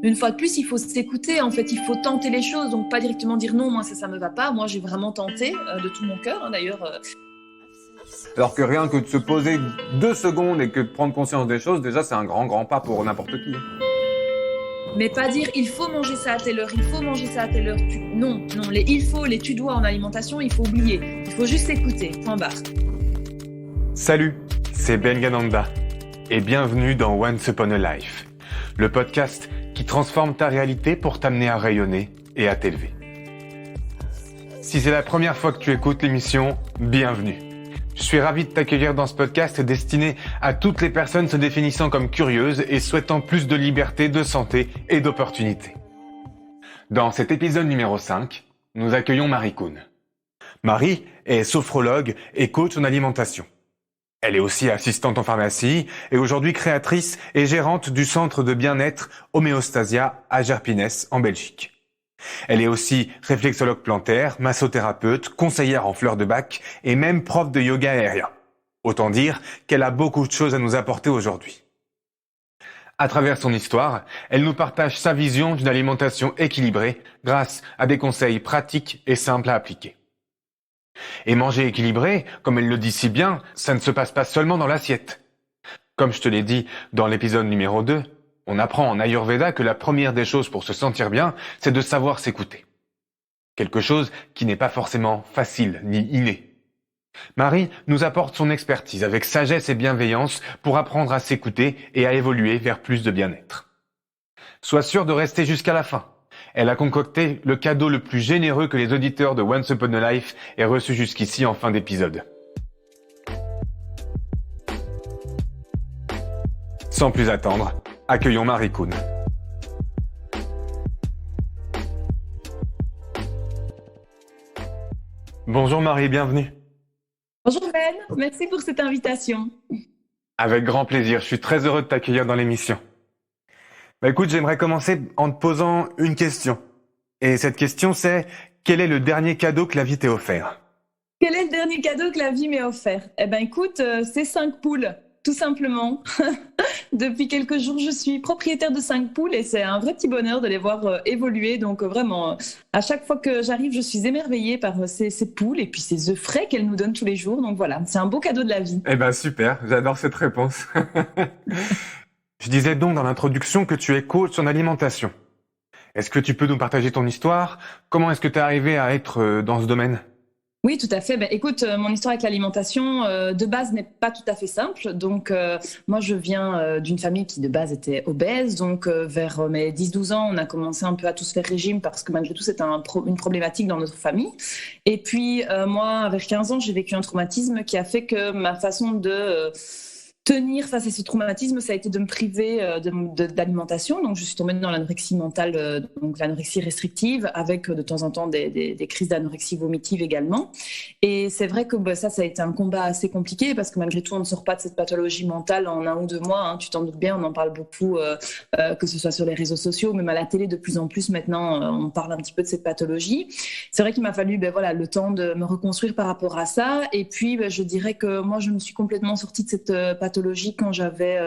Une fois de plus, il faut s'écouter, en fait, il faut tenter les choses, donc pas directement dire non, moi ça me va pas. Moi j'ai vraiment tenté de tout mon cœur, hein, d'ailleurs. Alors que rien que de se poser 2 secondes et que de prendre conscience des choses, déjà c'est un grand pas pour n'importe qui. Mais pas dire il faut manger ça à telle heure, il faut manger ça à telle heure. Non, les il faut, les tu dois en alimentation, il faut oublier. Il faut juste écouter, point barre. Salut, c'est Ben Gananda et bienvenue dans Once Upon a Life, le podcast qui transforme ta réalité pour t'amener à rayonner et à t'élever. Si c'est la première fois que tu écoutes l'émission, bienvenue. Je suis ravi de t'accueillir dans ce podcast destiné à toutes les personnes se définissant comme curieuses et souhaitant plus de liberté, de santé et d'opportunités. Dans cet épisode numéro 5, nous accueillons Marie Koun. Marie est sophrologue et coach en alimentation. Elle est aussi assistante en pharmacie et aujourd'hui créatrice et gérante du centre de bien-être Homéostasia à Gerpines en Belgique. Elle est aussi réflexologue plantaire, massothérapeute, conseillère en fleurs de bac et même prof de yoga aérien. Autant dire qu'elle a beaucoup de choses à nous apporter aujourd'hui. À travers son histoire, elle nous partage sa vision d'une alimentation équilibrée grâce à des conseils pratiques et simples à appliquer. Et manger équilibré, comme elle le dit si bien, ça ne se passe pas seulement dans l'assiette. Comme je te l'ai dit dans l'épisode numéro 2, on apprend en Ayurveda que la première des choses pour se sentir bien, c'est de savoir s'écouter. Quelque chose qui n'est pas forcément facile ni inné. Marie nous apporte son expertise avec sagesse et bienveillance pour apprendre à s'écouter et à évoluer vers plus de bien-être. Sois sûr de rester jusqu'à la fin. Elle a concocté le cadeau le plus généreux que les auditeurs de Once Upon a Life aient reçu jusqu'ici en fin d'épisode. Sans plus attendre, accueillons Marie Koun. Bonjour Marie, bienvenue. Bonjour Ben, merci pour cette invitation. Avec grand plaisir, je suis très heureux de t'accueillir dans l'émission. Écoute, j'aimerais commencer en te posant une question. Et cette question c'est, quel est le dernier cadeau que la vie t'ait offert ? Quel est le dernier cadeau que la vie m'ait offert ? Écoute, c'est 5 poules, tout simplement. Depuis quelques jours, je suis propriétaire de 5 poules et c'est un vrai petit bonheur de les voir évoluer. Donc vraiment, à chaque fois que j'arrive, je suis émerveillée par ces poules et puis ces œufs frais qu'elles nous donnent tous les jours. Donc voilà, c'est un beau cadeau de la vie. Super, j'adore cette réponse. Je disais donc dans l'introduction que tu es coach en alimentation. Est-ce que tu peux nous partager ton histoire ? Comment est-ce que tu es arrivé à être dans ce domaine ? Oui, tout à fait. Écoute, mon histoire avec l'alimentation, de base, n'est pas tout à fait simple. Donc, moi, je viens d'une famille qui, de base, était obèse. Donc, vers mes 10-12 ans, on a commencé un peu à tous faire régime parce que, malgré tout, c'était une problématique dans notre famille. Et puis, moi, vers 15 ans, j'ai vécu un traumatisme qui a fait que ma façon de tenir face à ce traumatisme, ça a été de me priver d'alimentation. Donc, je suis tombée dans l'anorexie mentale, donc l'anorexie restrictive, avec de temps en temps des crises d'anorexie vomitive également. Et c'est vrai que ça a été un combat assez compliqué parce que malgré tout, on ne sort pas de cette pathologie mentale en 1 ou 2 mois. Hein. Tu t'en doutes bien, on en parle beaucoup, que ce soit sur les réseaux sociaux, même à la télé de plus en plus maintenant, on parle un petit peu de cette pathologie. C'est vrai qu'il m'a fallu le temps de me reconstruire par rapport à ça. Et puis, je dirais que moi, je me suis complètement sortie de cette pathologie quand j'avais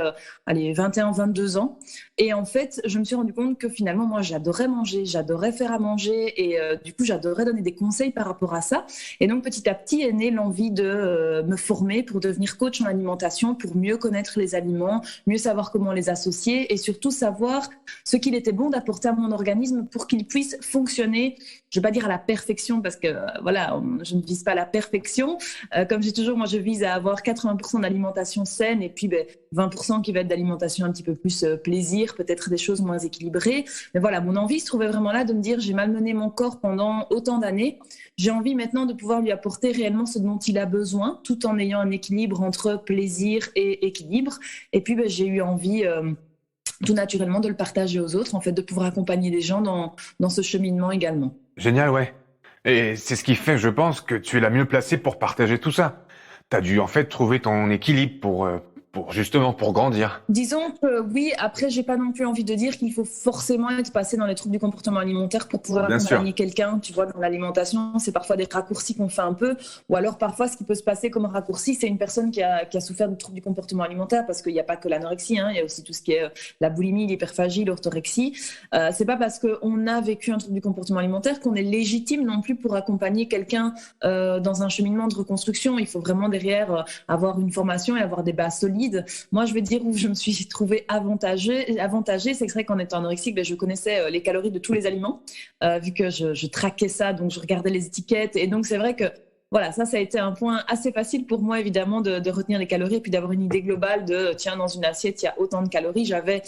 21-22 ans. Et en fait, je me suis rendu compte que finalement, moi, j'adorais manger, j'adorais faire à manger et du coup, j'adorais donner des conseils par rapport à ça. Et donc, petit à petit est née l'envie de me former pour devenir coach en alimentation, pour mieux connaître les aliments, mieux savoir comment les associer et surtout savoir ce qu'il était bon d'apporter à mon organisme pour qu'il puisse fonctionner. Je ne vais pas dire à la perfection parce que je ne vise pas la perfection. Comme j'ai toujours, moi, je vise à avoir 80% d'alimentation saine et puis 20% qui va être d'alimentation un petit peu plus plaisir, peut-être des choses moins équilibrées. Mais voilà, mon envie se trouvait vraiment là de me dire j'ai malmené mon corps pendant autant d'années. J'ai envie maintenant de pouvoir lui apporter réellement ce dont il a besoin tout en ayant un équilibre entre plaisir et équilibre. Et puis, j'ai eu envie tout naturellement de le partager aux autres, en fait, de pouvoir accompagner les gens dans ce cheminement également. Génial, ouais. Et c'est ce qui fait, je pense, que tu es la mieux placée pour partager tout ça. T'as dû en fait trouver ton équilibre pour grandir. Disons que oui, après, j'ai pas non plus envie de dire qu'il faut forcément être passé dans les troubles du comportement alimentaire pour pouvoir Bien accompagner sûr. quelqu'un. Tu vois, dans l'alimentation, c'est parfois des raccourcis qu'on fait un peu. Ou alors, parfois, ce qui peut se passer comme raccourci, c'est une personne qui a souffert de troubles du comportement alimentaire, parce qu'il n'y a pas que l'anorexie, hein, il y a aussi tout ce qui est la boulimie, l'hyperphagie, l'orthorexie. C'est pas parce qu'on a vécu un trouble du comportement alimentaire qu'on est légitime non plus pour accompagner quelqu'un dans un cheminement de reconstruction. Il faut vraiment derrière avoir une formation et avoir des bases solides. Moi, je vais dire où je me suis trouvée avantagée, c'est que c'est vrai qu'en étant anorexique, je connaissais les calories de tous les aliments, vu que je traquais ça, donc je regardais les étiquettes. Et donc, c'est vrai que voilà, ça a été un point assez facile pour moi, évidemment, de retenir les calories et puis d'avoir une idée globale de, tiens, dans une assiette, il y a autant de calories. J'avais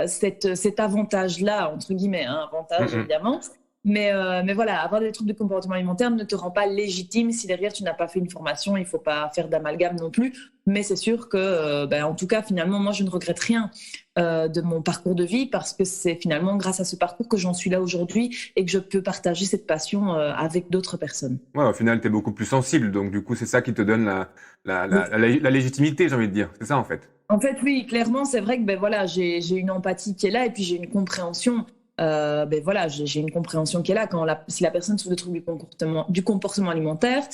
cet avantage-là, entre guillemets, hein, avantage, évidemment. Mais voilà, avoir des troubles de comportement alimentaire ne te rend pas légitime si derrière tu n'as pas fait une formation. Il ne faut pas faire d'amalgame non plus. Mais c'est sûr que, en tout cas, finalement, moi, je ne regrette rien de mon parcours de vie, parce que c'est finalement grâce à ce parcours que j'en suis là aujourd'hui et que je peux partager cette passion avec d'autres personnes. Ouais, au final, tu es beaucoup plus sensible. Donc, du coup, c'est ça qui te donne la légitimité, j'ai envie de dire. C'est ça, en fait. En fait, oui, clairement, c'est vrai que voilà, j'ai une empathie qui est là et puis j'ai une compréhension. Voilà, j'ai une compréhension qui est là. Si la personne souffre de troubles du comportement alimentaire,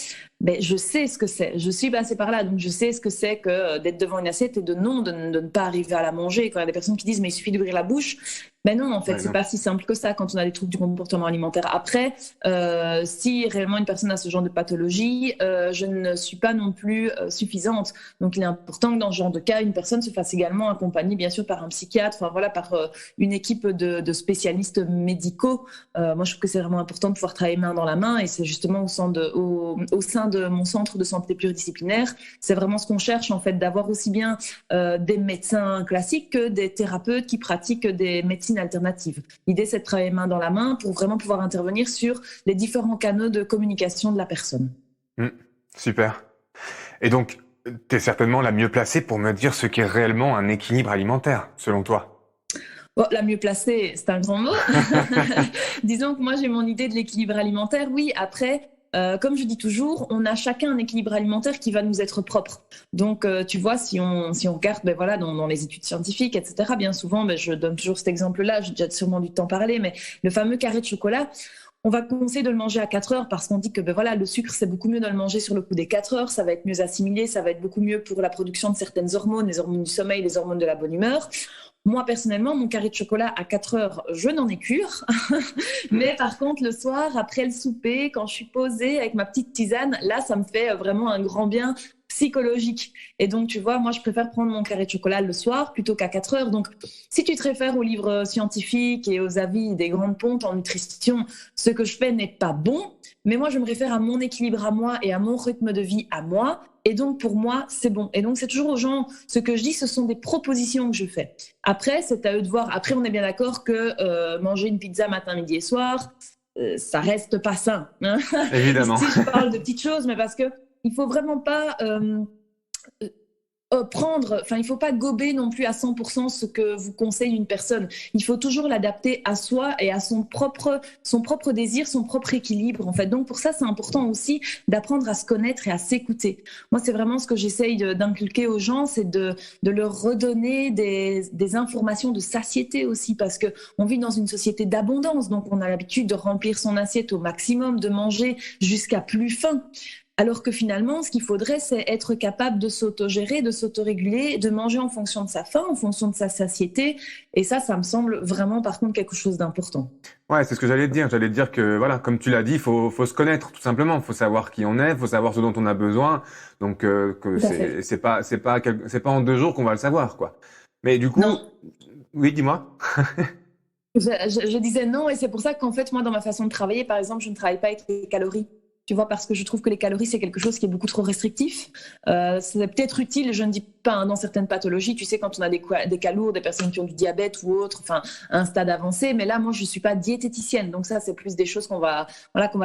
je sais ce que c'est. Je suis passée par là, donc je sais ce que c'est que d'être devant une assiette et de ne pas arriver à la manger. Quand il y a des personnes qui disent mais il suffit d'ouvrir la bouche, non, en fait, c'est pas si simple que ça quand on a des troubles du comportement alimentaire. Après, si réellement une personne a ce genre de pathologie, je ne suis pas non plus suffisante. Donc, il est important que dans ce genre de cas, une personne se fasse également accompagner, bien sûr, par un psychiatre, enfin voilà, par une équipe de spécialistes médicaux. Moi, je trouve que c'est vraiment important de pouvoir travailler main dans la main, et c'est justement au sein de mon centre de santé pluridisciplinaire, c'est vraiment ce qu'on cherche, en fait, d'avoir aussi bien des médecins classiques que des thérapeutes qui pratiquent des médecines alternatives. L'idée, c'est de travailler main dans la main pour vraiment pouvoir intervenir sur les différents canaux de communication de la personne. Super. Et donc, tu es certainement la mieux placée pour me dire ce qu'est réellement un équilibre alimentaire, selon toi. Bon, la mieux placée, c'est un grand mot. Disons que moi, j'ai mon idée de l'équilibre alimentaire. Oui, après, comme je dis toujours, on a chacun un équilibre alimentaire qui va nous être propre. Donc, tu vois, si on regarde voilà, dans les études scientifiques, etc., bien souvent, je donne toujours cet exemple-là, j'ai déjà sûrement du temps parler, mais le fameux carré de chocolat, on va conseiller de le manger à 4 heures parce qu'on dit que voilà, le sucre, c'est beaucoup mieux de le manger sur le coup des 4 heures, ça va être mieux assimilé, ça va être beaucoup mieux pour la production de certaines hormones, les hormones du sommeil, les hormones de la bonne humeur. Moi, personnellement, mon carré de chocolat à 4 heures, je n'en ai cure. Mais par contre, le soir, après le souper, quand je suis posée avec ma petite tisane, là, ça me fait vraiment un grand bien psychologique. Et donc, tu vois, moi, je préfère prendre mon carré de chocolat le soir plutôt qu'à 4 heures. Donc, si tu te réfères aux livres scientifiques et aux avis des grandes pontes en nutrition, ce que je fais n'est pas bon. Mais moi, je me réfère à mon équilibre à moi et à mon rythme de vie à moi. Et donc, pour moi, c'est bon. Et donc, c'est toujours aux gens, ce que je dis, ce sont des propositions que je fais. Après, c'est à eux de voir. Après, on est bien d'accord que manger une pizza matin, midi et soir, ça reste pas sain. Hein. Évidemment. Si je parle de petites choses, mais parce que il faut vraiment pas il faut pas gober non plus à 100% ce que vous conseille une personne. Il faut toujours l'adapter à soi et à son propre désir, son propre équilibre, en fait. Donc, pour ça, c'est important aussi d'apprendre à se connaître et à s'écouter. Moi, c'est vraiment ce que j'essaye d'inculquer aux gens, c'est de leur redonner des informations de satiété aussi, parce que on vit dans une société d'abondance, donc on a l'habitude de remplir son assiette au maximum, de manger jusqu'à plus faim. Alors que finalement, ce qu'il faudrait, c'est être capable de s'autogérer, de s'autoréguler, de manger en fonction de sa faim, en fonction de sa satiété. Et ça me semble vraiment, par contre, quelque chose d'important. Ouais, c'est ce que j'allais te dire. J'allais te dire que, voilà, comme tu l'as dit, faut se connaître, tout simplement. Faut savoir qui on est, faut savoir ce dont on a besoin. Donc, c'est pas en 2 jours qu'on va le savoir, quoi. Mais du coup, non. Oui, dis-moi. Je disais non, et c'est pour ça qu'en fait, moi, dans ma façon de travailler, par exemple, je ne travaille pas avec les calories. Tu vois, parce que je trouve que les calories, c'est quelque chose qui est beaucoup trop restrictif. C'est peut-être utile, je ne dis pas, dans certaines pathologies. Tu sais, quand on a des cas lourds, des personnes qui ont du diabète ou autre, enfin, un stade avancé. Mais là, moi, je ne suis pas diététicienne. Donc ça, c'est plus des choses qu'on va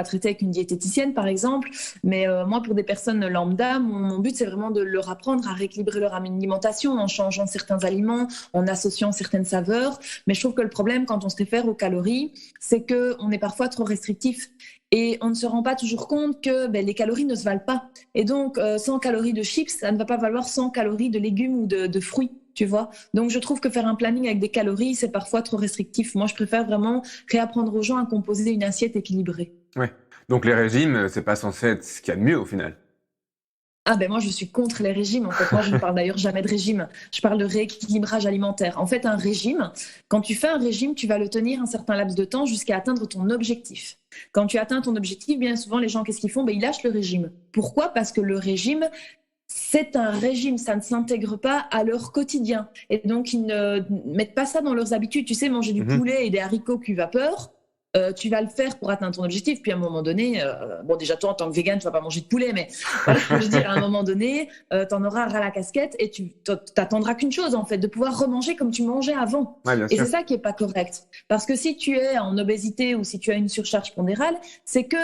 traiter avec une diététicienne, par exemple. Mais moi, pour des personnes lambda, mon but, c'est vraiment de leur apprendre à rééquilibrer leur alimentation en changeant certains aliments, en associant certaines saveurs. Mais je trouve que le problème, quand on se réfère aux calories, c'est qu'on est parfois trop restrictif. Et on ne se rend pas toujours compte que les calories ne se valent pas. Et donc, 100 calories de chips, ça ne va pas valoir 100 calories de légumes ou de fruits, tu vois. Donc, je trouve que faire un planning avec des calories, c'est parfois trop restrictif. Moi, je préfère vraiment réapprendre aux gens à composer une assiette équilibrée. Ouais. Donc, les régimes, c'est pas censé être ce qu'il y a de mieux au final. Ah moi je suis contre les régimes. En fait, moi je ne parle d'ailleurs jamais de régime. Je parle de rééquilibrage alimentaire. En fait, un régime, quand tu fais un régime, tu vas le tenir un certain laps de temps jusqu'à atteindre ton objectif. Quand tu atteins ton objectif, bien souvent les gens, qu'est-ce qu'ils font ? Ils lâchent le régime. Pourquoi ? Parce que le régime, c'est un régime, ça ne s'intègre pas à leur quotidien. Et donc ils ne mettent pas ça dans leurs habitudes. Tu sais, manger du poulet et des haricots cuits vapeur. Tu vas le faire pour atteindre ton objectif, puis à un moment donné, déjà toi en tant que végane, tu vas pas manger de poulet, mais voilà, je veux dire, à un moment donné, t'en auras ras la casquette et tu t'attendras qu'une chose en fait, de pouvoir remanger comme tu mangeais avant. Ouais, bien sûr. Et c'est ça qui est pas correct, parce que si tu es en obésité ou si tu as une surcharge pondérale, c'est que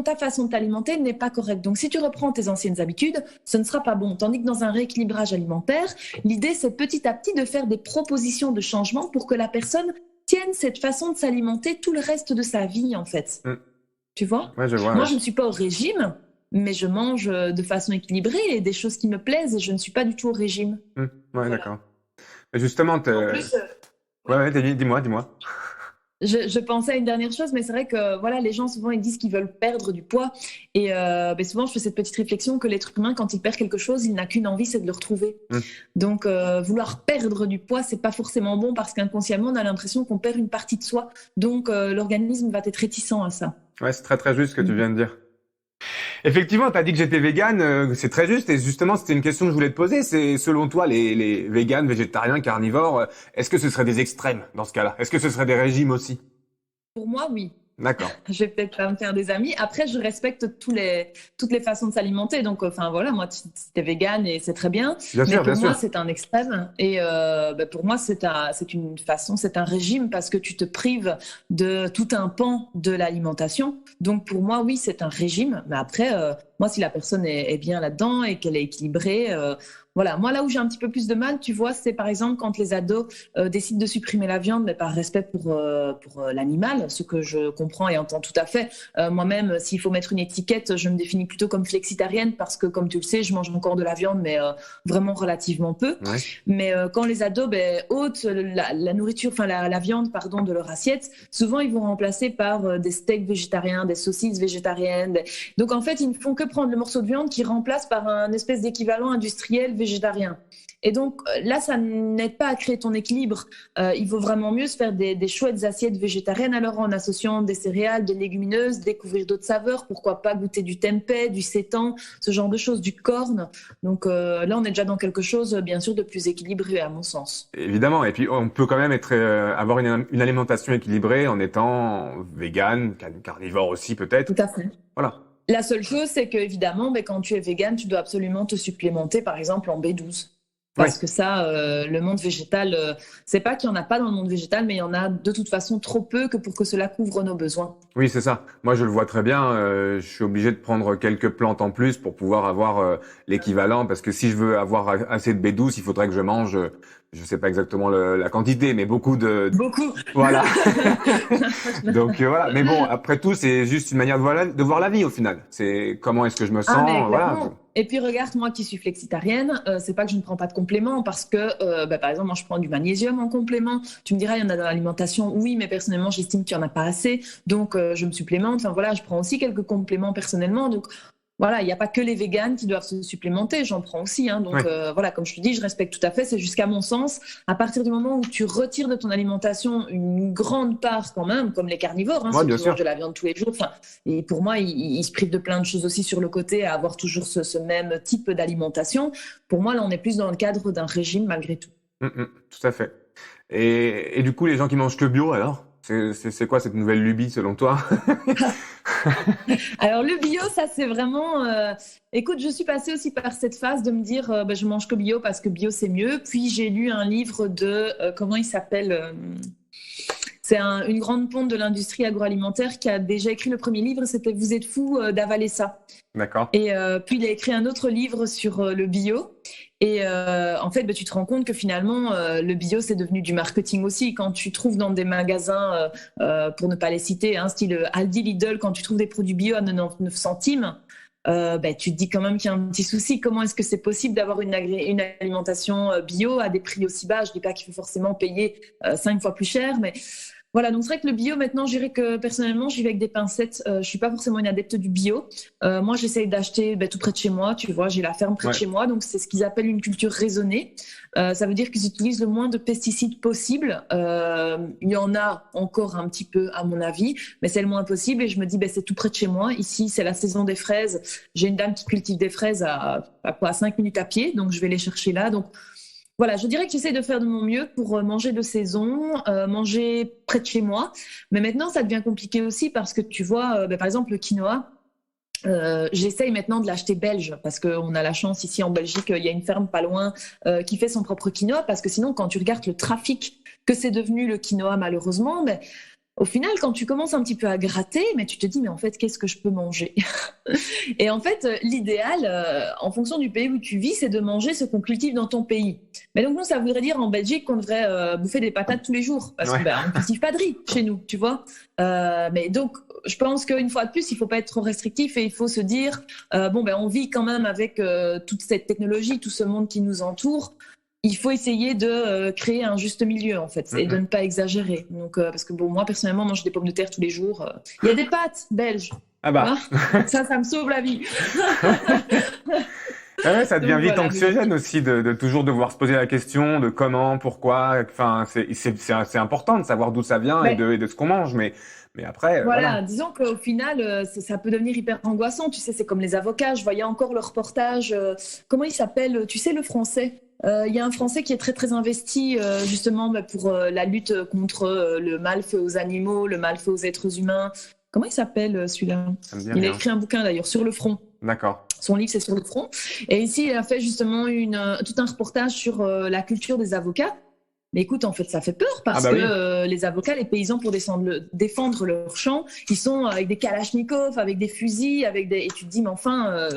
ta façon de t'alimenter n'est pas correcte. Donc, si tu reprends tes anciennes habitudes, ce ne sera pas bon. Tandis que dans un rééquilibrage alimentaire, l'idée, c'est petit à petit de faire des propositions de changement pour que la personne tienne cette façon de s'alimenter tout le reste de sa vie, en fait. Tu vois ? Ouais, je vois. Moi, je ne suis pas au régime, mais je mange de façon équilibrée et des choses qui me plaisent et je ne suis pas du tout au régime. Ouais, voilà. D'accord. Et justement, en plus, dis-moi. Je pensais à une dernière chose, mais c'est vrai que voilà, les gens souvent ils disent qu'ils veulent perdre du poids et souvent je fais cette petite réflexion que l'être humain quand il perd quelque chose, il n'a qu'une envie, c'est de le retrouver. Donc vouloir perdre du poids, c'est pas forcément bon parce qu'inconsciemment on a l'impression qu'on perd une partie de soi, donc l'organisme va être réticent à ça. Ouais, c'est très très juste ce que tu viens de dire. Effectivement, tu as dit que j'étais végane, c'est très juste et justement c'était une question que je voulais te poser, c'est selon toi les véganes, végétariens, carnivores, est-ce que ce seraient des extrêmes dans ce cas-là ? Est-ce que ce seraient des régimes aussi ? Pour moi, oui. D'accord. Je vais peut-être pas me faire des amis. Après, je respecte toutes les façons de s'alimenter. Donc, voilà, moi, t'es végane et c'est très bien. Bien sûr, pour moi, c'est un extrême. Et pour moi, c'est une façon, c'est un régime parce que tu te prives de tout un pan de l'alimentation. Donc, pour moi, oui, c'est un régime. Mais après, moi, si la personne est bien là-dedans et qu'elle est équilibrée, voilà. Moi, là où j'ai un petit peu plus de mal, tu vois, c'est par exemple quand les ados décident de supprimer la viande, mais par respect pour l'animal, ce que je comprends et entends tout à fait. Moi-même, s'il faut mettre une étiquette, je me définis plutôt comme flexitarienne parce que, comme tu le sais, je mange encore de la viande, mais vraiment relativement peu. Ouais. Mais quand les ados ôtent la nourriture, enfin la viande, pardon, de leur assiette, souvent ils vont remplacer par des steaks végétariens, des saucisses végétariennes. Donc en fait, ils ne font que prendre le morceau de viande qui remplace par un espèce d'équivalent industriel végétarien. Et donc là, ça n'aide pas à créer ton équilibre. Il vaut vraiment mieux se faire des chouettes assiettes végétariennes, alors en associant des céréales, des légumineuses, découvrir d'autres saveurs, pourquoi pas goûter du tempeh, du sétan, ce genre de choses, du corn. Donc là, on est déjà dans quelque chose, bien sûr, de plus équilibré, à mon sens. Évidemment, et puis on peut quand même avoir une alimentation équilibrée en étant végane, carnivore aussi peut-être. Tout à fait. Voilà. La seule chose, c'est que évidemment, quand tu es végane, tu dois absolument te supplémenter, par exemple, en B12. Parce que ça, le monde végétal, c'est pas qu'il n'y en a pas dans le monde végétal, mais il y en a de toute façon trop peu que pour que cela couvre nos besoins. Oui, c'est ça. Moi, je le vois très bien. Je suis obligé de prendre quelques plantes en plus pour pouvoir avoir l'équivalent. Parce que si je veux avoir assez de B12, il faudrait que je mange, je sais pas exactement la quantité, mais beaucoup. Voilà. Donc voilà. Mais bon, après tout, c'est juste une manière de voir la vie au final. C'est comment est-ce que je me sens. Voilà. Et puis regarde, moi qui suis flexitarienne, c'est pas que je ne prends pas de compléments parce que, par exemple, moi je prends du magnésium en complément. Tu me diras, il y en a dans l'alimentation, oui, mais personnellement, j'estime qu'il y en a pas assez, donc je me supplémente. Enfin voilà, je prends aussi quelques compléments personnellement, donc. Voilà, il n'y a pas que les véganes qui doivent se supplémenter, j'en prends aussi. Donc voilà, comme je te dis, je respecte tout à fait. C'est jusqu'à mon sens, à partir du moment où tu retires de ton alimentation une grande part quand même, comme les carnivores, ceux qui mangent de la viande tous les jours. Et pour moi, ils se privent de plein de choses aussi sur le côté à avoir toujours ce même type d'alimentation. Pour moi, là, on est plus dans le cadre d'un régime malgré tout. Tout à fait. Et du coup, les gens qui mangent que bio, alors ? C'est quoi cette nouvelle lubie selon toi ? Alors le bio, ça c'est vraiment... Écoute, je suis passée aussi par cette phase de me dire je mange que bio parce que bio c'est mieux. Puis j'ai lu un livre de... comment il s'appelle C'est une grande ponte de l'industrie agroalimentaire qui a déjà écrit le premier livre, c'était « Vous êtes fous d'avaler ça ». D'accord. Et puis, il a écrit un autre livre sur le bio. Et en fait, tu te rends compte que finalement, le bio, c'est devenu du marketing aussi. Quand tu trouves dans des magasins, pour ne pas les citer, style Aldi, Lidl, quand tu trouves des produits bio à 99 centimes, tu te dis quand même qu'il y a un petit souci. Comment est-ce que c'est possible d'avoir une alimentation bio à des prix aussi bas? Je dis pas qu'il faut forcément payer 5 fois plus cher, mais voilà. Donc c'est vrai que le bio, maintenant, je dirais que personnellement, j'y vais avec des pincettes. Je suis pas forcément une adepte du bio. Moi, j'essaye d'acheter tout près de chez moi. Tu vois, j'ai la ferme près de chez moi, donc c'est ce qu'ils appellent une culture raisonnée. Ça veut dire qu'ils utilisent le moins de pesticides possible. Il y en a encore un petit peu, à mon avis, mais c'est le moins possible. Et je me dis, c'est tout près de chez moi. Ici, c'est la saison des fraises. J'ai une dame qui cultive des fraises à 5 minutes à pied, donc je vais les chercher là. Donc voilà, je dirais que j'essaie de faire de mon mieux pour manger de saison, manger près de chez moi. Mais maintenant, ça devient compliqué aussi parce que tu vois, par exemple, le quinoa, j'essaye maintenant de l'acheter belge parce qu'on a la chance ici en Belgique, il y a une ferme pas loin qui fait son propre quinoa, parce que sinon, quand tu regardes le trafic que c'est devenu le quinoa, malheureusement, au final, quand tu commences un petit peu à gratter, mais tu te dis, mais en fait, qu'est-ce que je peux manger? Et en fait, l'idéal, en fonction du pays où tu vis, c'est de manger ce qu'on cultive dans ton pays. Mais donc, nous, ça voudrait dire en Belgique qu'on devrait bouffer des patates tous les jours, parce qu'on ne cultive pas de riz chez nous, tu vois. Mais donc, je pense qu'une fois de plus, il ne faut pas être trop restrictif et il faut se dire, on vit quand même avec toute cette technologie, tout ce monde qui nous entoure. Il faut essayer de créer un juste milieu, en fait, et de ne pas exagérer. Donc, parce que moi, personnellement, mange des pommes de terre tous les jours. Il y a des pâtes belges. Ah bah. Ça me sauve la vie. Ça devient vite anxiogène aussi de toujours devoir se poser la question de comment, pourquoi. Enfin, c'est important de savoir d'où ça vient et de ce qu'on mange, mais après. Voilà. Disons qu'au final, ça peut devenir hyper angoissant. Tu sais, c'est comme les avocats. Je voyais encore le reportage. Comment il s'appelle? Tu sais, le français. Il y a un Français qui est très très investi justement pour la lutte contre le mal fait aux animaux, le mal fait aux êtres humains. Comment il s'appelle celui-là? Il a écrit un bouquin d'ailleurs, Sur le front. D'accord. Son livre, c'est Sur le front. Et ici, il a fait justement tout un reportage sur la culture des avocats. Mais écoute, en fait, ça fait peur parce que les avocats, les paysans, pour défendre leur champ, ils sont avec des kalachnikovs, avec des fusils, et tu te dis, mais enfin,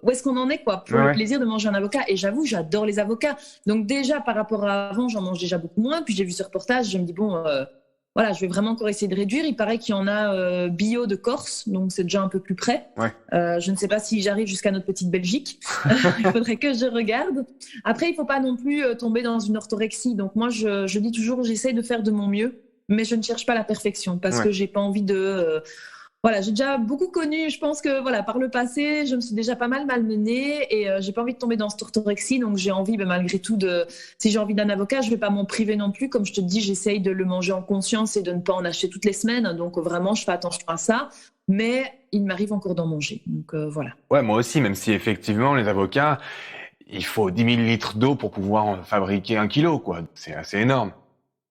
où est-ce qu'on en est, quoi, pour le plaisir de manger un avocat? Et j'avoue, j'adore les avocats. Donc déjà, par rapport à avant, j'en mange déjà beaucoup moins. Puis j'ai vu ce reportage, je me dis, je vais vraiment encore essayer de réduire. Il paraît qu'il y en a bio de Corse, donc c'est déjà un peu plus près. Ouais. Je ne sais pas si j'arrive jusqu'à notre petite Belgique. Il faudrait que je regarde. Après, il ne faut pas non plus tomber dans une orthorexie. Donc moi, je dis toujours, j'essaie de faire de mon mieux, mais je ne cherche pas la perfection parce que j'ai pas envie de... j'ai déjà beaucoup connu, je pense que par le passé, je me suis déjà pas mal malmenée et j'ai pas envie de tomber dans cette orthorexie, donc j'ai envie malgré tout si j'ai envie d'un avocat, je vais pas m'en priver non plus, comme je te dis, j'essaye de le manger en conscience et de ne pas en acheter toutes les semaines, donc vraiment je fais attention à ça, mais il m'arrive encore d'en manger, donc voilà. Ouais, moi aussi, même si effectivement les avocats, il faut 10 000 litres d'eau pour pouvoir en fabriquer 1 kilo, quoi, c'est assez énorme.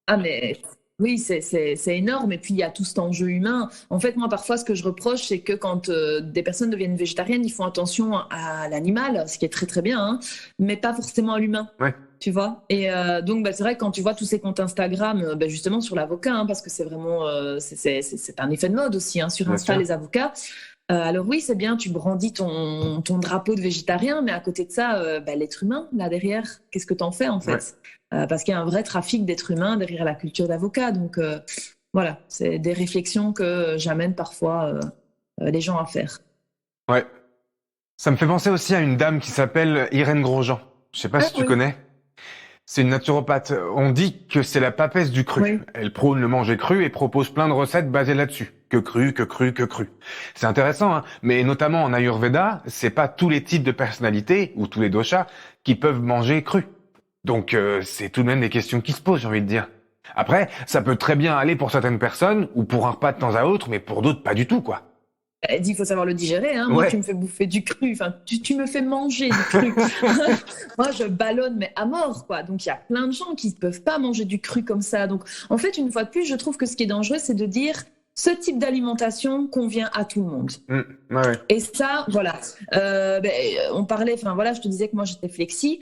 Ah mais... Oui, c'est énorme. Et puis, il y a tout cet enjeu humain. En fait, moi, parfois, ce que je reproche, c'est que quand des personnes deviennent végétariennes, ils font attention à l'animal, ce qui est très, très bien, mais pas forcément à l'humain. Ouais. Tu vois? Et donc, c'est vrai que quand tu vois tous ces comptes Instagram, justement, sur l'avocat, parce que c'est vraiment... c'est un effet de mode aussi, sur Insta, les avocats. Alors oui, c'est bien, tu brandis ton drapeau de végétarien, mais à côté de ça, l'être humain, là derrière, qu'est-ce que t'en fais, en fait? Parce qu'il y a un vrai trafic d'êtres humains derrière la culture d'avocat. Donc c'est des réflexions que j'amène parfois les gens à faire. Ouais. Ça me fait penser aussi à une dame qui s'appelle Irène Grosjean. Je sais pas si tu connais. C'est une naturopathe. On dit que c'est la papesse du cru. Oui. Elle prône le manger cru et propose plein de recettes basées là-dessus. Que cru. C'est intéressant, mais notamment en Ayurveda, c'est pas tous les types de personnalités ou tous les doshas qui peuvent manger cru. Donc c'est tout de même des questions qui se posent, j'ai envie de dire. Après, ça peut très bien aller pour certaines personnes ou pour un repas de temps à autre, mais pour d'autres pas du tout, quoi. Elle dit, il faut savoir le digérer. Moi, tu me fais bouffer du cru. Enfin, tu me fais manger du cru. Moi, je ballonne, mais à mort, quoi. Donc, il y a plein de gens qui ne peuvent pas manger du cru comme ça. Donc, en fait, une fois de plus, je trouve que ce qui est dangereux, c'est de dire, ce type d'alimentation convient à tout le monde. Ouais. Et ça, voilà. On parlait, enfin voilà, je te disais que moi j'étais flexi.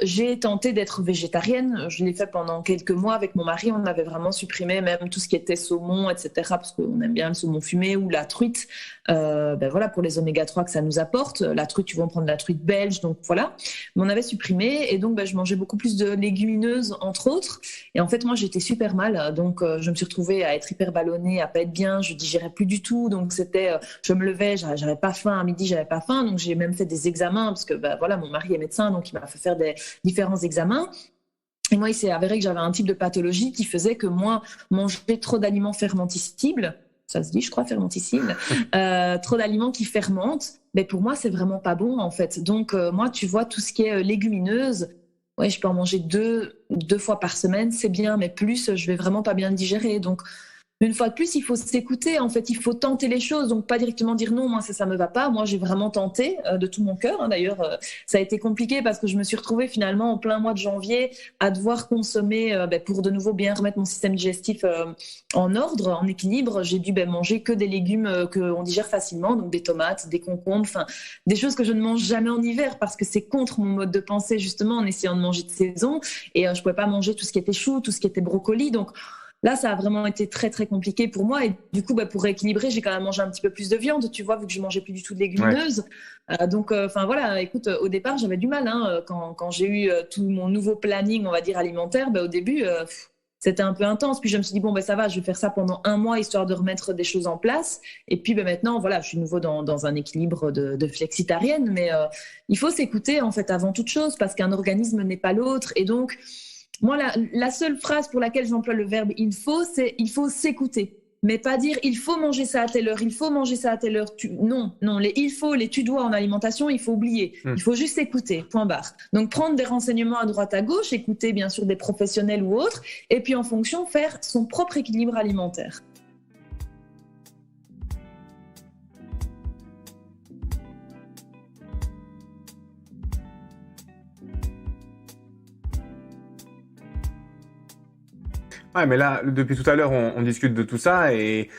J'ai tenté d'être végétarienne. Je l'ai fait pendant quelques mois avec mon mari. On avait vraiment supprimé même tout ce qui était saumon, etc. Parce qu'on aime bien le saumon fumé ou la truite. Voilà, pour les oméga 3 que ça nous apporte. La truite, tu vas en prendre de la truite belge, donc voilà. Mais on avait supprimé et donc je mangeais beaucoup plus de légumineuses entre autres. Et en fait, moi j'étais super mal. Donc je me suis retrouvée à être hyper ballonnée, à pas être bien. Je digérais plus du tout. Donc c'était, je me levais, j'avais pas faim à midi, j'avais pas faim. Donc j'ai même fait des examens parce que voilà, mon mari est médecin, donc il m'a fait faire des différents examens. Et moi, il s'est avéré que j'avais un type de pathologie qui faisait que moi, manger trop d'aliments fermenticibles, ça se dit, je crois, fermenticibles, trop d'aliments qui fermentent, mais pour moi, c'est vraiment pas bon, en fait. Donc, moi, tu vois, tout ce qui est légumineuse, ouais, je peux en manger deux fois par semaine, c'est bien, mais plus, je vais vraiment pas bien le digérer. Donc, une fois de plus, il faut s'écouter. En fait, il faut tenter les choses. Donc, pas directement dire non, moi, ça me va pas. Moi, j'ai vraiment tenté de tout mon cœur. D'ailleurs, ça a été compliqué parce que je me suis retrouvée finalement en plein mois de janvier à devoir consommer pour de nouveau bien remettre mon système digestif en ordre, en équilibre. J'ai dû manger que des légumes qu'on digère facilement, donc des tomates, des concombres, enfin des choses que je ne mange jamais en hiver parce que c'est contre mon mode de pensée justement en essayant de manger de saison. Et je pouvais pas manger tout ce qui était chou, tout ce qui était brocoli. Donc là, ça a vraiment été très, très compliqué pour moi. Et du coup, pour rééquilibrer, j'ai quand même mangé un petit peu plus de viande, tu vois, vu que je mangeais plus du tout de légumineuses. Ouais. Donc, voilà, écoute, au départ, j'avais du mal. Quand j'ai eu tout mon nouveau planning, on va dire, alimentaire, au début, c'était un peu intense. Puis je me suis dit, ça va, je vais faire ça pendant 1 mois, histoire de remettre des choses en place. Et puis maintenant, voilà, je suis nouveau dans un équilibre de flexitarienne. Mais il faut s'écouter, en fait, avant toute chose, parce qu'un organisme n'est pas l'autre. Et donc, moi, la seule phrase pour laquelle j'emploie le verbe c'est il faut s'écouter. Mais pas dire il faut manger ça à telle heure, il faut manger ça à telle heure. Non, les il faut, les tu dois en alimentation, il faut oublier. Il faut juste écouter, point barre. Donc prendre des renseignements à droite à gauche, écouter bien sûr des professionnels ou autres, et puis en fonction faire son propre équilibre alimentaire. Ouais, mais là, depuis tout à l'heure, on discute de tout ça et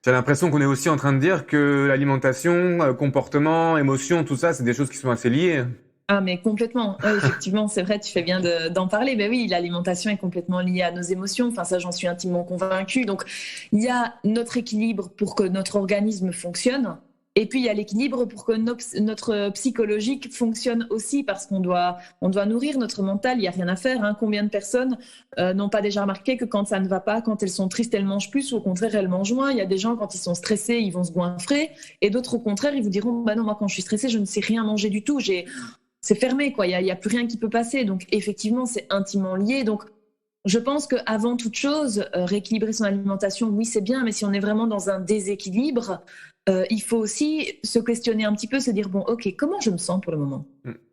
j'ai l'impression qu'on est aussi en train de dire que l'alimentation, comportement, émotion, tout ça, c'est des choses qui sont assez liées. Ah, mais complètement. Effectivement, c'est vrai, tu fais bien d'en parler. Oui, l'alimentation est complètement liée à nos émotions. Enfin, ça, j'en suis intimement convaincue. Donc, il y a notre équilibre pour que notre organisme fonctionne. Et puis, il y a l'équilibre pour que notre psychologique fonctionne aussi, parce qu'on doit nourrir notre mental. Il n'y a rien à faire. Combien de personnes n'ont pas déjà remarqué que quand ça ne va pas, quand elles sont tristes, elles mangent plus, ou au contraire, elles mangent moins. Il y a des gens, quand ils sont stressés, ils vont se goinfrer. Et d'autres, au contraire, ils vous diront, non, moi, quand je suis stressée, je ne sais rien manger du tout. C'est fermé, quoi. Il y a plus rien qui peut passer. Donc, effectivement, c'est intimement lié. Donc, je pense qu'avant toute chose, rééquilibrer son alimentation, oui, c'est bien, mais si on est vraiment dans un déséquilibre, il faut aussi se questionner un petit peu, se dire, ok, comment je me sens pour le moment ?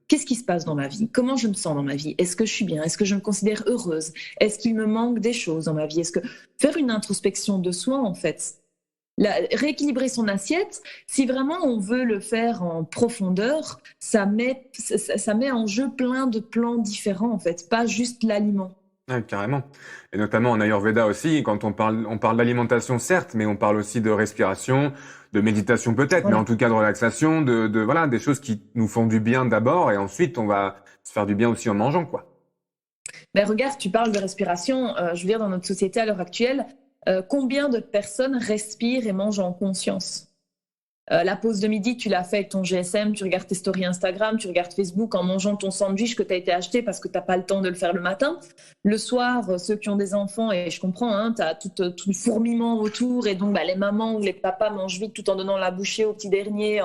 Qu'est-ce qui se passe dans ma vie ? Comment je me sens dans ma vie ? Est-ce que je suis bien ? Est-ce que je me considère heureuse ? Est-ce qu'il me manque des choses dans ma vie ? Faire une introspection de soi, en fait, rééquilibrer son assiette, si vraiment on veut le faire en profondeur, ça met en jeu plein de plans différents, en fait, pas juste l'aliment. Ouais, carrément. Et notamment en Ayurveda aussi, quand on parle d'alimentation, certes, mais on parle aussi de respiration, de méditation peut-être, mais en tout cas de relaxation, voilà, des choses qui nous font du bien d'abord, et ensuite on va se faire du bien aussi en mangeant, quoi. Regarde, tu parles de respiration, je veux dire, dans notre société à l'heure actuelle, combien de personnes respirent et mangent en conscience ? La pause de midi, tu l'as fait avec ton GSM, tu regardes tes stories Instagram, tu regardes Facebook en mangeant ton sandwich que tu as été acheté parce que tu n'as pas le temps de le faire le matin. Le soir, ceux qui ont des enfants, et je comprends, tu as tout le fourmillement autour, et donc les mamans ou les papas mangent vite tout en donnant la bouchée au petit dernier.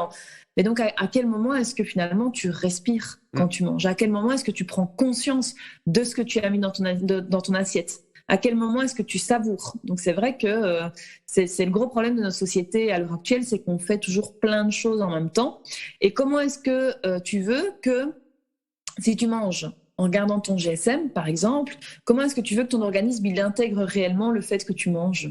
Mais donc, à quel moment est-ce que finalement tu respires quand tu manges ? À quel moment est-ce que tu prends conscience de ce que tu as mis dans ton assiette ? À quel moment est-ce que tu savoures ? Donc, c'est vrai que c'est le gros problème de notre société à l'heure actuelle, c'est qu'on fait toujours plein de choses en même temps. Et comment est-ce que tu veux que, si tu manges en regardant ton GSM, par exemple, comment est-ce que tu veux que ton organisme il intègre réellement le fait que tu manges ?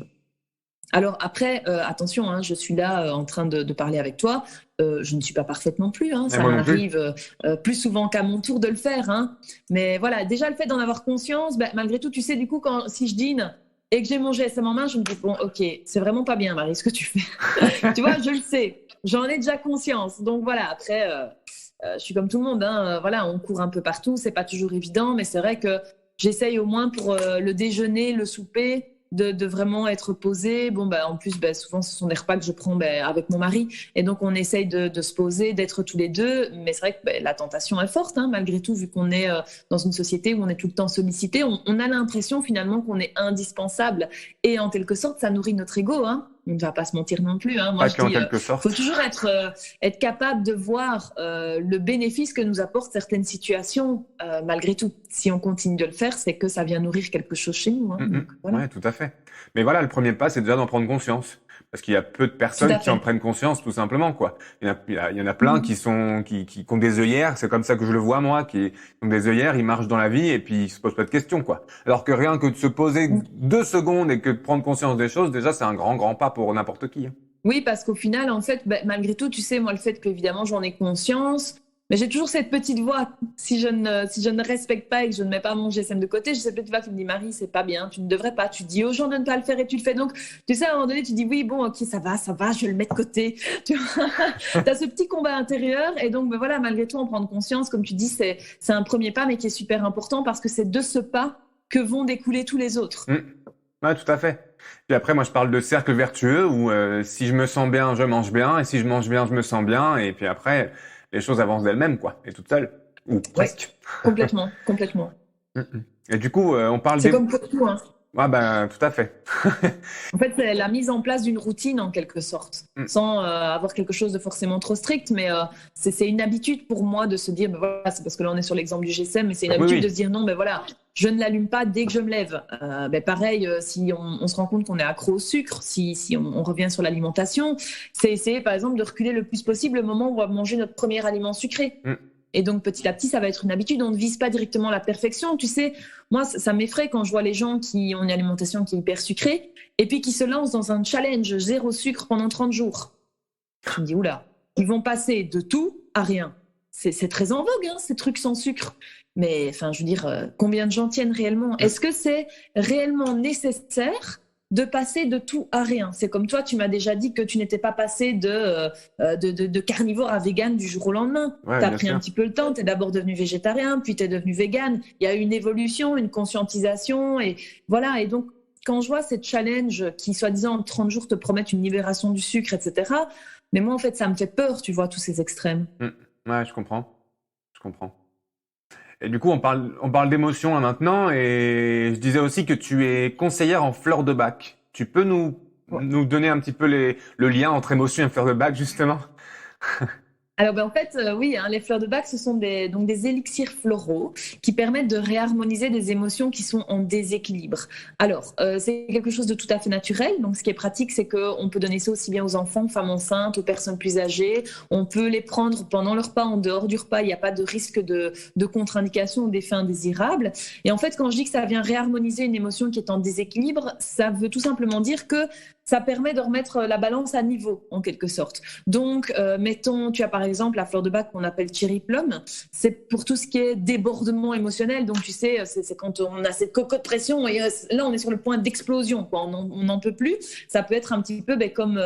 Alors après, attention, je suis là en train de parler avec toi. Je ne suis pas parfaite non plus. Ça m'arrive plus souvent qu'à mon tour de le faire. Mais voilà, déjà le fait d'en avoir conscience, malgré tout, tu sais, du coup, si je dîne et que j'ai mon GSM en main, je me dis, bon, ok, c'est vraiment pas bien, Marie, ce que tu fais. Tu vois, je le sais, j'en ai déjà conscience. Donc voilà, après, je suis comme tout le monde, hein, voilà, on court un peu partout, c'est pas toujours évident, mais c'est vrai que j'essaye au moins pour le déjeuner, le souper, de vraiment être posée. Bon, en plus, souvent, ce sont des repas que je prends avec mon mari. Et donc, on essaye de se poser, d'être tous les deux. Mais c'est vrai que la tentation est forte, hein, malgré tout, vu qu'on est dans une société où on est tout le temps sollicité. On a l'impression, finalement, qu'on est indispensable. Et en quelque sorte, ça nourrit notre ego, hein. On ne va pas se mentir non plus. Hein. Moi, je dis, faut toujours être capable de voir le bénéfice que nous apportent certaines situations, malgré tout. Si on continue de le faire, c'est que ça vient nourrir quelque chose chez nous. Hein. Donc, voilà. Ouais, tout à fait. Mais voilà, le premier pas, c'est déjà d'en prendre conscience. Parce qu'il y a peu de personnes qui en prennent conscience, tout simplement, quoi. Il y en a plein qui ont des œillères. C'est comme ça que je le vois, moi, qui ont des œillères, ils marchent dans la vie et puis ils se posent pas de questions, quoi. Alors que rien que de se poser 2 secondes et que de prendre conscience des choses, déjà, c'est un grand, grand pas pour n'importe qui. Hein. Oui, parce qu'au final, en fait, malgré tout, tu sais, moi, le fait qu'évidemment, j'en ai conscience, mais j'ai toujours cette petite voix. Si je ne respecte pas et que je ne mets pas mon GSM de côté, j'ai cette petite voix qui me dit, Marie, c'est pas bien, tu ne devrais pas. Tu dis aux gens de ne pas le faire et tu le fais. Donc, tu sais, à un moment donné, tu dis, oui, bon, ok, ça va, je vais le mettre de côté. Tu as ce petit combat intérieur. Et donc, voilà, malgré tout, en prendre conscience, comme tu dis, c'est un premier pas, mais qui est super important parce que c'est de ce pas que vont découler tous les autres. Ouais, tout à fait. Puis après, moi, je parle de cercle vertueux où si je me sens bien, je mange bien. Et si je mange bien, je me sens bien. Et puis après, les choses avancent d'elles-mêmes, quoi. Et toutes seules. Ou presque. Ouais, complètement. Et du coup, on parle C'est comme pour tout, hein. Ah tout à fait. En fait, c'est la mise en place d'une routine en quelque sorte, sans avoir quelque chose de forcément trop strict, mais c'est une habitude pour moi de se dire, voilà, c'est parce que là on est sur l'exemple du GSM, mais c'est une habitude de se dire non, voilà, je ne l'allume pas dès que je me lève. Pareil, si on se rend compte qu'on est accro au sucre, si on revient sur l'alimentation, c'est essayer par exemple de reculer le plus possible le moment où on va manger notre premier aliment sucré. Et donc, petit à petit, ça va être une habitude. On ne vise pas directement la perfection. Tu sais, moi, ça m'effraie quand je vois les gens qui ont une alimentation qui est hyper sucrée et puis qui se lancent dans un challenge 0 sucre pendant 30 jours. Je me dis, oula, ils vont passer de tout à rien. C'est très en vogue, hein, ces trucs sans sucre. Mais, enfin, je veux dire, combien de gens tiennent réellement ? Est-ce que c'est réellement nécessaire de passer de tout à rien? C'est comme toi, tu m'as déjà dit que tu n'étais pas passé de carnivore à vegan du jour au lendemain. Ouais, tu as pris un petit peu le temps, tu es d'abord devenu végétarien, puis tu es devenu vegan. Il y a eu une évolution, une conscientisation, et voilà. Et donc, quand je vois ces challenges qui, soi-disant, en 30 jours te promettent une libération du sucre, etc., mais moi, en fait, ça me fait peur, tu vois, tous ces extrêmes. Ouais, je comprends. Et du coup, on parle d'émotions là maintenant, et je disais aussi que tu es conseillère en fleurs de bac. Tu peux nous donner un petit peu le lien entre émotions et fleurs de bac, justement? Alors, en fait, oui, hein, les fleurs de bac, ce sont des élixirs floraux qui permettent de réharmoniser des émotions qui sont en déséquilibre. Alors, c'est quelque chose de tout à fait naturel. Donc, ce qui est pratique, c'est qu'on peut donner ça aussi bien aux enfants, aux femmes enceintes, aux personnes plus âgées. On peut les prendre pendant le repas, en dehors du repas. Il n'y a pas de risque de contre-indication ou d'effet indésirable. Et en fait, quand je dis que ça vient réharmoniser une émotion qui est en déséquilibre, ça veut tout simplement dire que ça permet de remettre la balance à niveau, en quelque sorte. Donc, mettons, tu as par exemple la fleur de bac qu'on appelle cherry plum. C'est pour tout ce qui est débordement émotionnel. Donc, tu sais, c'est quand on a cette cocotte de pression et là, on est sur le point d'explosion, quoi. On n'en peut plus. Ça peut être un petit peu comme...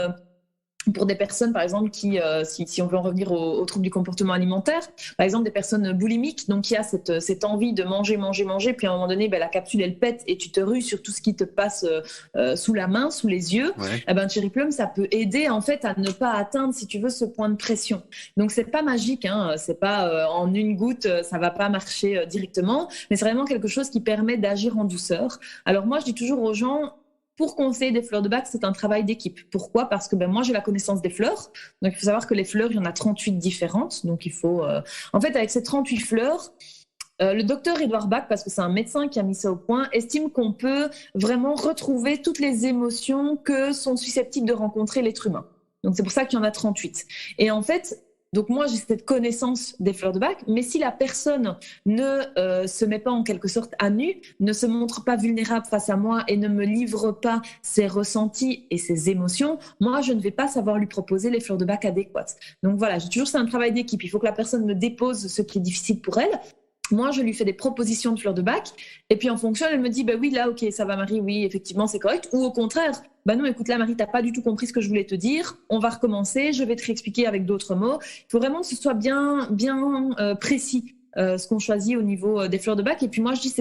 pour des personnes, par exemple, qui, si on veut en revenir aux troubles du comportement alimentaire, par exemple, des personnes boulimiques, donc qui a cette envie de manger, puis à un moment donné, la capsule, elle pète et tu te rues sur tout ce qui te passe sous la main, sous les yeux. Ouais. Cherry Plum, ça peut aider, en fait, à ne pas atteindre, si tu veux, ce point de pression. Donc, c'est pas magique, hein, c'est pas en une goutte, ça va pas marcher directement, mais c'est vraiment quelque chose qui permet d'agir en douceur. Alors, moi, je dis toujours aux gens, pour conseiller des fleurs de bac, c'est un travail d'équipe. Pourquoi ? Parce que moi, j'ai la connaissance des fleurs. Donc, il faut savoir que les fleurs, il y en a 38 différentes. Donc, il faut... En fait, avec ces 38 fleurs, le docteur Edouard Bach, parce que c'est un médecin qui a mis ça au point, estime qu'on peut vraiment retrouver toutes les émotions que sont susceptibles de rencontrer l'être humain. Donc, c'est pour ça qu'il y en a 38. Et en fait... Donc moi, j'ai cette connaissance des fleurs de bac, mais si la personne ne se met pas en quelque sorte à nu, ne se montre pas vulnérable face à moi et ne me livre pas ses ressentis et ses émotions, moi, je ne vais pas savoir lui proposer les fleurs de bac adéquates. Donc voilà, j'ai toujours c'est un travail d'équipe. Il faut que la personne me dépose ce qui est difficile pour elle. Moi, je lui fais des propositions de fleurs de bac, et puis en fonction, elle me dit, bah oui, là, ok, ça va, Marie, oui, effectivement, c'est correct. Ou au contraire, bah non, écoute, là, Marie, t'as pas du tout compris ce que je voulais te dire. On va recommencer. Je vais te réexpliquer avec d'autres mots. Il faut vraiment que ce soit bien précis, ce qu'on choisit au niveau des fleurs de bac. Et puis moi, je dis,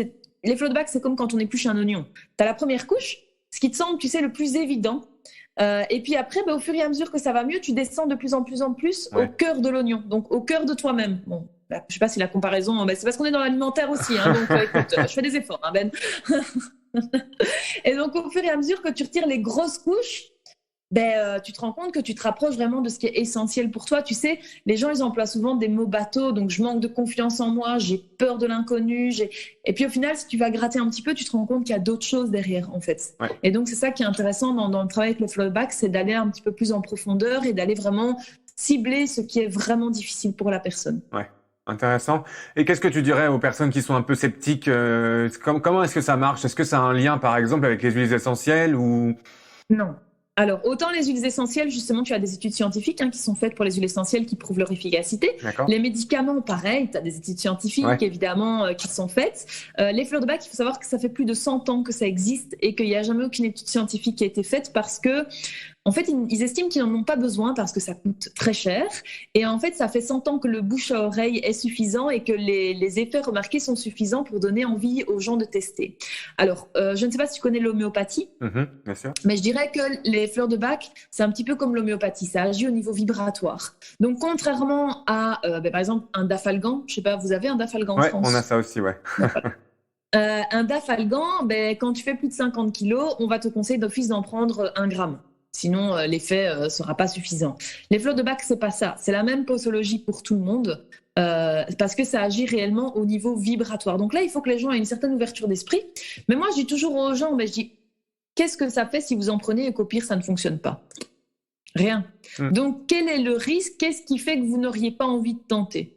les fleurs de bac, c'est comme quand on épluche un oignon. T'as la première couche, ce qui te semble, tu sais, le plus évident. Et puis après, au fur et à mesure que ça va mieux, tu descends de plus en plus au cœur de l'oignon, donc au cœur de toi-même. Bon, je ne sais pas si la comparaison, c'est parce qu'on est dans l'alimentaire aussi, hein, donc écoute, je fais des efforts, hein, Ben. Et donc au fur et à mesure que tu retires les grosses couches, tu te rends compte que tu te rapproches vraiment de ce qui est essentiel pour toi. Tu sais, les gens, ils emploient souvent des mots bateaux, donc je manque de confiance en moi, j'ai peur de l'inconnu. Et puis au final, si tu vas gratter un petit peu, tu te rends compte qu'il y a d'autres choses derrière, en fait. Ouais. Et donc c'est ça qui est intéressant dans le travail avec le flow back, c'est d'aller un petit peu plus en profondeur et d'aller vraiment cibler ce qui est vraiment difficile pour la personne. Ouais. Intéressant. Et qu'est-ce que tu dirais aux personnes qui sont un peu sceptiques comment est-ce que ça marche? Est-ce que ça a un lien, par exemple, avec les huiles essentielles ou... Non. Alors, autant les huiles essentielles, justement, tu as des études scientifiques qui sont faites pour les huiles essentielles qui prouvent leur efficacité. D'accord. Les médicaments, pareil, tu as des études scientifiques, évidemment, qui sont faites. Les fleurs de bac, il faut savoir que ça fait plus de 100 ans que ça existe et qu'il n'y a jamais aucune étude scientifique qui a été faite parce que, en fait, ils estiment qu'ils n'en ont pas besoin parce que ça coûte très cher. Et en fait, ça fait 100 ans que le bouche à oreille est suffisant et que les effets remarqués sont suffisants pour donner envie aux gens de tester. Alors, je ne sais pas si tu connais l'homéopathie, bien sûr. mais je dirais que les fleurs de bac, c'est un petit peu comme l'homéopathie. Ça agit au niveau vibratoire. Donc, contrairement à, par exemple, un dafalgan, je ne sais pas, vous avez un dafalgan en France? Ouais, on a ça aussi, ouais. Un dafalgan, quand tu fais plus de 50 kilos, on va te conseiller d'office d'en prendre 1 gramme. Sinon, l'effet ne sera pas suffisant. Les fleurs de bac, c'est pas ça. C'est la même posologie pour tout le monde parce que ça agit réellement au niveau vibratoire. Donc là, il faut que les gens aient une certaine ouverture d'esprit. Mais moi, je dis toujours aux gens, je dis, qu'est-ce que ça fait si vous en prenez et qu'au pire, ça ne fonctionne pas? Rien. Donc, quel est le risque? Qu'est-ce qui fait que vous n'auriez pas envie de tenter?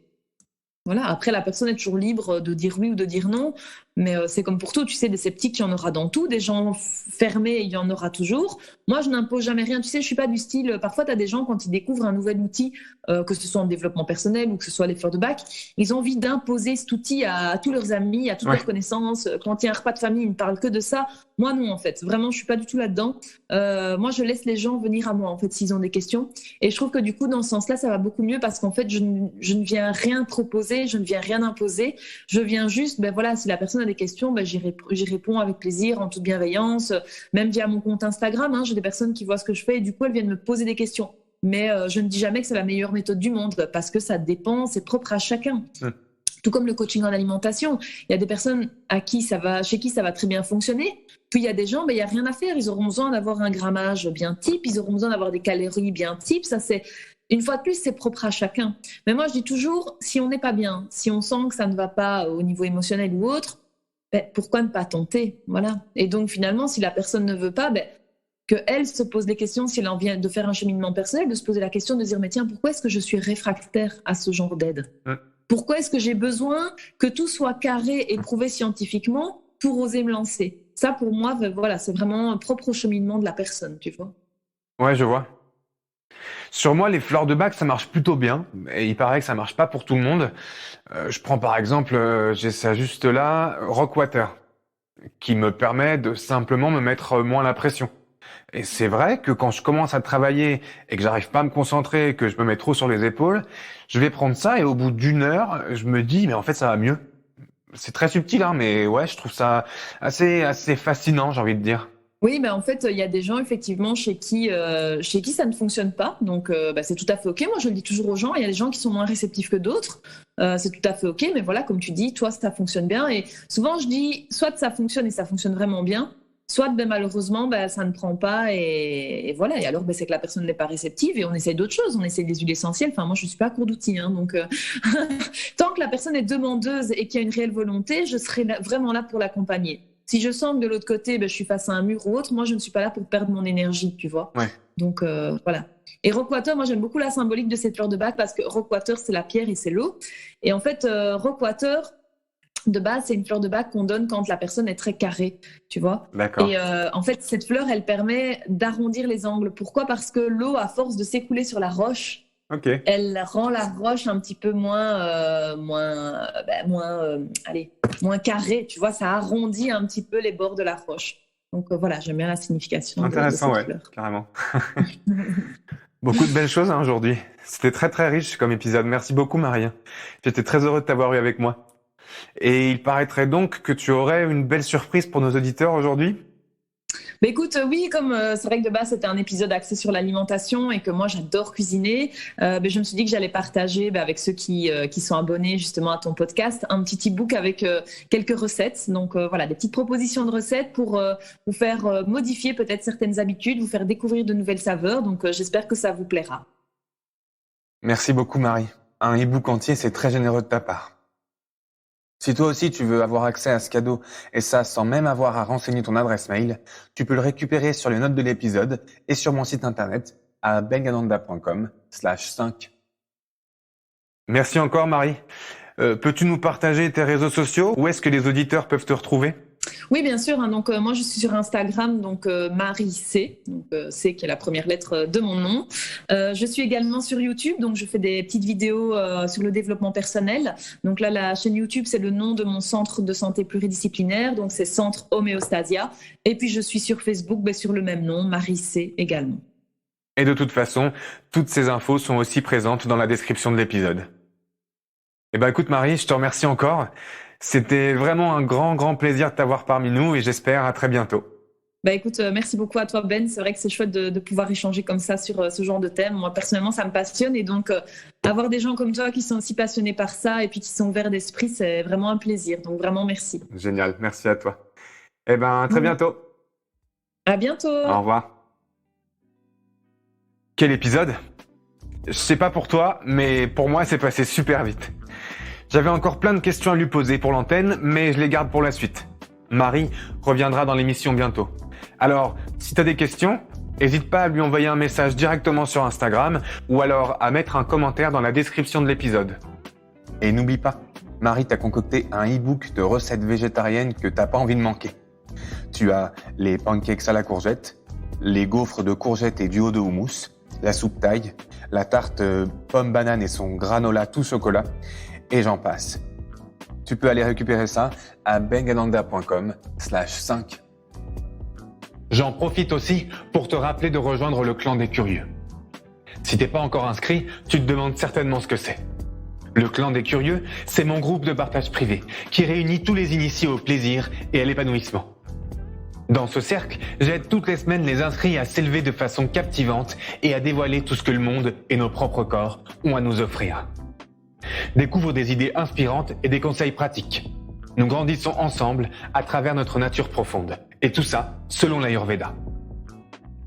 Voilà. Après, la personne est toujours libre de dire oui ou de dire non. Mais c'est comme pour tout, tu sais, des sceptiques, il y en aura dans tout. Des gens fermés, il y en aura toujours. Moi, je n'impose jamais rien. Tu sais, je ne suis pas du style... Parfois, tu as des gens, quand ils découvrent un nouvel outil, que ce soit en développement personnel ou que ce soit les fleurs de bac, ils ont envie d'imposer cet outil à tous leurs amis, à toutes leurs connaissances. Quand il y a un repas de famille, ils ne parlent que de ça. Moi, non, en fait. Vraiment, je ne suis pas du tout là-dedans. Moi, je laisse les gens venir à moi, en fait, s'ils ont des questions. Et je trouve que du coup, dans ce sens-là, ça va beaucoup mieux parce qu'en fait, je ne viens rien proposer, je ne viens rien imposer. Je viens juste, voilà, si la personne a des questions, j'y réponds avec plaisir, en toute bienveillance, même via mon compte Instagram. J'ai des personnes qui voient ce que je fais et du coup, elles viennent me poser des questions. Mais je ne dis jamais que c'est la meilleure méthode du monde parce que ça dépend, c'est propre à chacun. Tout comme le coaching en alimentation. Il y a des personnes chez qui ça va très bien fonctionner. Puis il y a des gens, il n'y a rien à faire. Ils auront besoin d'avoir un grammage bien type, ils auront besoin d'avoir des calories bien type. Ça, c'est... Une fois de plus, c'est propre à chacun. Mais moi, je dis toujours, si on n'est pas bien, si on sent que ça ne va pas au niveau émotionnel ou autre, pourquoi ne pas tenter? Voilà. Et donc, finalement, si la personne ne veut pas, qu'elle se pose des questions, si elle a envie de faire un cheminement personnel, de se poser la question de dire, mais tiens, pourquoi est-ce que je suis réfractaire à ce genre d'aide? Pourquoi est-ce que j'ai besoin que tout soit carré et prouvé scientifiquement pour oser me lancer? Ça, pour moi, voilà, c'est vraiment propre au cheminement de la personne, tu vois. Ouais, je vois. Sur moi, les fleurs de bac, ça marche plutôt bien. Et il paraît que ça marche pas pour tout le monde. Je prends par exemple, j'ai ça juste là, Rockwater, qui me permet de simplement me mettre moins la pression. Et c'est vrai que quand je commence à travailler et que j'arrive pas à me concentrer, que je me mets trop sur les épaules, je vais prendre ça et au bout d'1 heure, je me dis, mais en fait, ça va mieux. C'est très subtil, mais ouais, je trouve ça assez fascinant, j'ai envie de dire. Oui, en fait, il y a des gens, effectivement, chez qui ça ne fonctionne pas. Donc, c'est tout à fait OK. Moi, je le dis toujours aux gens. Il y a des gens qui sont moins réceptifs que d'autres. C'est tout à fait OK. Mais voilà, comme tu dis, toi, ça fonctionne bien. Et souvent, je dis, soit ça fonctionne et ça fonctionne vraiment bien, soit, malheureusement, ça ne prend pas. Et voilà. Et alors, c'est que la personne n'est pas réceptive et on essaye d'autres choses. On essaye des huiles essentielles. Enfin, moi, je ne suis pas à court d'outils. Donc, tant que la personne est demandeuse et qu'il y a une réelle volonté, je serai vraiment là pour l'accompagner. Si je sens que de l'autre côté, je suis face à un mur ou autre, moi, je ne suis pas là pour perdre mon énergie, tu vois. Ouais. Donc, voilà. Et Rockwater, moi, j'aime beaucoup la symbolique de cette fleur de bac parce que Rockwater, c'est la pierre et c'est l'eau. Et en fait, Rockwater, de base, c'est une fleur de bac qu'on donne quand la personne est très carrée, tu vois. D'accord. Et en fait, cette fleur, elle permet d'arrondir les angles. Pourquoi? Parce que l'eau, à force de s'écouler sur la roche, Ok. Elle rend la roche un petit peu moins carrée. Tu vois, ça arrondit un petit peu les bords de la roche. Donc voilà, j'aime bien la signification de cette fleur. Carrément. Beaucoup de belles choses aujourd'hui. C'était très très riche comme épisode. Merci beaucoup Marie. J'étais très heureux de t'avoir eu avec moi. Et il paraîtrait donc que tu aurais une belle surprise pour nos auditeurs aujourd'hui. Mais écoute, oui, comme c'est vrai que de base c'était un épisode axé sur l'alimentation et que moi j'adore cuisiner, je me suis dit que j'allais partager avec ceux qui sont abonnés justement à ton podcast un petit e-book avec quelques recettes. Donc voilà, des petites propositions de recettes pour vous faire modifier peut-être certaines habitudes, vous faire découvrir de nouvelles saveurs. Donc j'espère que ça vous plaira. Merci beaucoup Marie. Un e-book entier, c'est très généreux de ta part. Si toi aussi tu veux avoir accès à ce cadeau, et ça sans même avoir à renseigner ton adresse mail, tu peux le récupérer sur les notes de l'épisode et sur mon site internet à bengananda.com/5. Merci encore Marie. Peux-tu nous partager tes réseaux sociaux? Où est-ce que les auditeurs peuvent te retrouver? Oui, bien sûr. Donc, moi, je suis sur Instagram, donc Marie C, donc C qui est la première lettre de mon nom. Je suis également sur YouTube, donc je fais des petites vidéos sur le développement personnel. Donc là, la chaîne YouTube, c'est le nom de mon centre de santé pluridisciplinaire, donc c'est Centre Homéostasia. Et puis, je suis sur Facebook, sur le même nom, Marie C également. Et de toute façon, toutes ces infos sont aussi présentes dans la description de l'épisode. Écoute Marie, je te remercie encore. C'était vraiment un grand plaisir de t'avoir parmi nous et j'espère à très bientôt. Écoute, merci beaucoup à toi Ben. C'est vrai que c'est chouette de pouvoir échanger comme ça sur ce genre de thème. Moi personnellement, ça me passionne et donc avoir des gens comme toi qui sont aussi passionnés par ça et puis qui sont ouverts d'esprit, c'est vraiment un plaisir. Donc vraiment merci. Génial, merci à toi. À très bientôt. À bientôt. Au revoir. Quel épisode? Je sais pas pour toi, mais pour moi, c'est passé super vite. J'avais encore plein de questions à lui poser pour l'antenne, mais je les garde pour la suite. Marie reviendra dans l'émission bientôt. Alors, si tu as des questions, n'hésite pas à lui envoyer un message directement sur Instagram ou alors à mettre un commentaire dans la description de l'épisode. Et n'oublie pas, Marie t'a concocté un e-book de recettes végétariennes que t'as pas envie de manquer. Tu as les pancakes à la courgette, les gaufres de courgette et du haut de houmous, la soupe thaï, la tarte pomme banane et son granola tout chocolat, et j'en passe. Tu peux aller récupérer ça à bengananda.com/5. J'en profite aussi pour te rappeler de rejoindre le clan des curieux. Si t'es pas encore inscrit, tu te demandes certainement ce que c'est. Le clan des curieux, c'est mon groupe de partage privé qui réunit tous les initiés au plaisir et à l'épanouissement. Dans ce cercle, j'aide toutes les semaines les inscrits à s'élever de façon captivante et à dévoiler tout ce que le monde et nos propres corps ont à nous offrir. Découvre des idées inspirantes et des conseils pratiques. Nous grandissons ensemble à travers notre nature profonde. Et tout ça selon l'Ayurveda.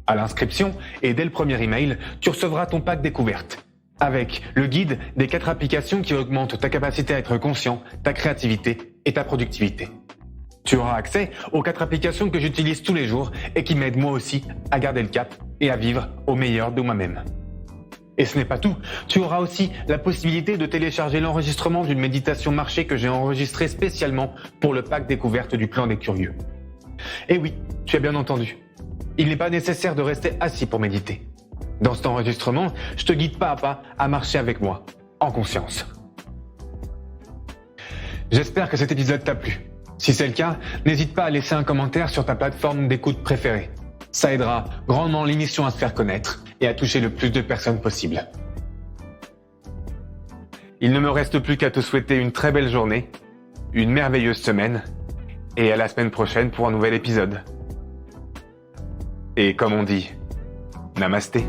À l'inscription et dès le premier email, tu recevras ton pack découverte. Avec le guide des 4 applications qui augmentent ta capacité à être conscient, ta créativité et ta productivité. Tu auras accès aux 4 applications que j'utilise tous les jours et qui m'aident moi aussi à garder le cap et à vivre au meilleur de moi-même. Et ce n'est pas tout, tu auras aussi la possibilité de télécharger l'enregistrement d'une méditation marché que j'ai enregistrée spécialement pour le pack découverte du clan des curieux. Et oui, tu as bien entendu, il n'est pas nécessaire de rester assis pour méditer. Dans cet enregistrement, je te guide pas à pas à marcher avec moi, en conscience. J'espère que cet épisode t'a plu. Si c'est le cas, n'hésite pas à laisser un commentaire sur ta plateforme d'écoute préférée. Ça aidera grandement l'émission à se faire connaître et à toucher le plus de personnes possible. Il ne me reste plus qu'à te souhaiter une très belle journée, une merveilleuse semaine et à la semaine prochaine pour un nouvel épisode. Et comme on dit, namasté.